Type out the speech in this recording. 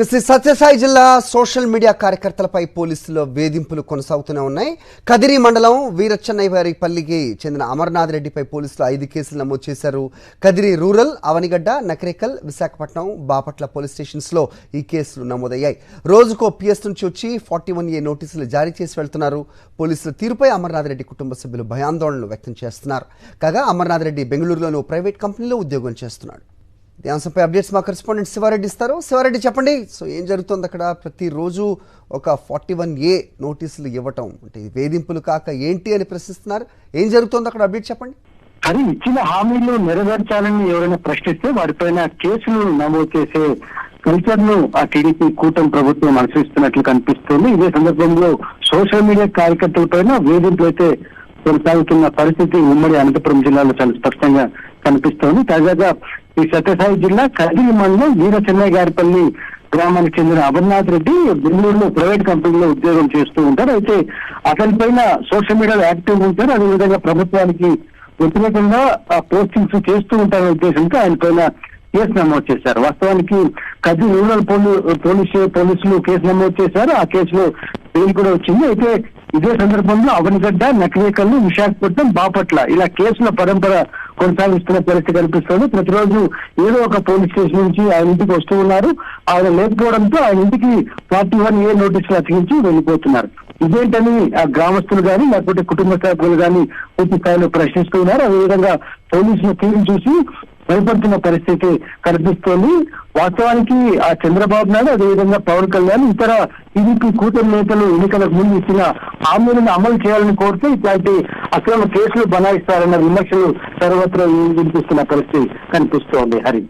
శ్రీ సత్యసాయి జిల్లా social media కార్యకర్తలపై పోలీసుల వేధింపులు కొనసాగుతూనే ఉన్నాయి. కదిరి మండలం వీరచెన్నైవారిపల్లికి చెందిన అమర్నాథ్ రెడ్డిపై పోలీసులు 5 కేసులు నమోదు చేశారు. కదిరి రూరల్, అవనిగడ్డ, నకరేకల్, విశాఖపట్నం, బాపట్ల పోలీస్ స్టేషన్స్లో ఈ కేసులు నమోదయ్యాయి. రోజుకో పిఎస్ నుంచి వచ్చి 41A నోటీసులు జారీ చేసి వెళ్తున్నారు. పోలీసుల తీరుపై అమర్నాథ్ రెడ్డి కుటుంబ సభ్యులు భయాందోళనలు వ్యక్తం చేస్తున్నారు. కాగా అమర్నాథ్ రెడ్డి బెంగళూరులోని ప్రైవేట్ కంపెనీలో ఉద్యోగం చేస్తున్నాడు. ఈ అంశంపై అప్డేట్స్ మా కరెస్పాండెంట్ శివారెడ్డి ఇస్తారు. శివారెడ్డి, చెప్పండి, సో ఏం జరుగుతుంది అక్కడ? ప్రతిరోజు ఒక 41A నోటీసులు ఇవ్వటం అంటే వేధింపులు కాక ఏంటి అని ప్రశ్నిస్తున్నారు. ఏం జరుగుతుంది అక్కడ? అప్డేట్ చెప్పండి. అది ఇచ్చిన హామీలు నెరవేర్చాలని ఎవరైనా ప్రశ్నిస్తే వారిపైన కేసులు నమోదు చేసే కల్చర్ ను ఆ టీడీపీ కూటమి ప్రభుత్వం అనుసరిస్తున్నట్లు కనిపిస్తుంది. ఇదే సందర్భంలో సోషల్ మీడియా కార్యకర్తలపైన వేధింపులు అయితే కొనసాగుతున్న పరిస్థితి ఉమ్మడి అనంతపురం జిల్లాలో చాలా స్పష్టంగా కనిపిస్తోంది. తాజాగా ఈ సత్యసాయి జిల్లా కదిరి మండలం వీరచెన్నైవారిపల్లి గ్రామానికి చెందిన అమర్నాథ్ రెడ్డి బెంగళూరులో ప్రైవేట్ కంపెనీలో ఉద్యోగం చేస్తూ ఉంటారు. అయితే అతని పైన సోషల్ మీడియాలో యాక్టివ్ ఉంటారు. అదేవిధంగా ప్రభుత్వానికి వ్యతిరేకంగా పోస్టింగ్స్ చేస్తూ ఉంటారనే ఉద్దేశంతో ఆయన పైన కేసు నమోదు చేశారు. వాస్తవానికి కదిరి రూరల్ పోలీసులు కేసు నమోదు చేశారు. ఆ కేసులో బెయిల్ కూడా వచ్చింది. అయితే ఇదే సందర్భంలో అవనిగడ్డ, నకరేకల్, విశాఖపట్నం, బాపట్ల ఇలా కేసుల పరంపర కొనసాగిస్తున్న పరిస్థితి కనిపిస్తుంది. ప్రతిరోజు ఏదో ఒక పోలీస్ స్టేషన్ నుంచి ఆయన ఇంటికి వస్తూ ఉన్నారు. ఆయన లేకపోవడంతో ఆయన ఇంటికి 41A నోటీసులు అతికించి వెళ్ళిపోతున్నారు. ఇదేంటని ఆ గ్రామస్తులు కానీ లేకపోతే కుటుంబ సభ్యులు కానీ పూర్తి స్థాయిలో ప్రశ్నిస్తూ ఉన్నారు. అదేవిధంగా పోలీసుల తీరును చూసి భయపడుతున్న పరిస్థితి కనిపిస్తోంది. వాస్తవానికి ఆ చంద్రబాబు నాయుడు, అదేవిధంగా పవన్ కళ్యాణ్, ఇతర టీడీపీ కూటమి నేతలు ఎన్నికలకు ముందు ఇచ్చిన హామీలను అమలు చేయాలని కోరితే ఇట్లాంటి అక్రమ కేసులు బనాయిస్తారన్న విమర్శలు సర్వత్రా వినిపిస్తున్న పరిస్థితి కనిపిస్తోంది. హరి.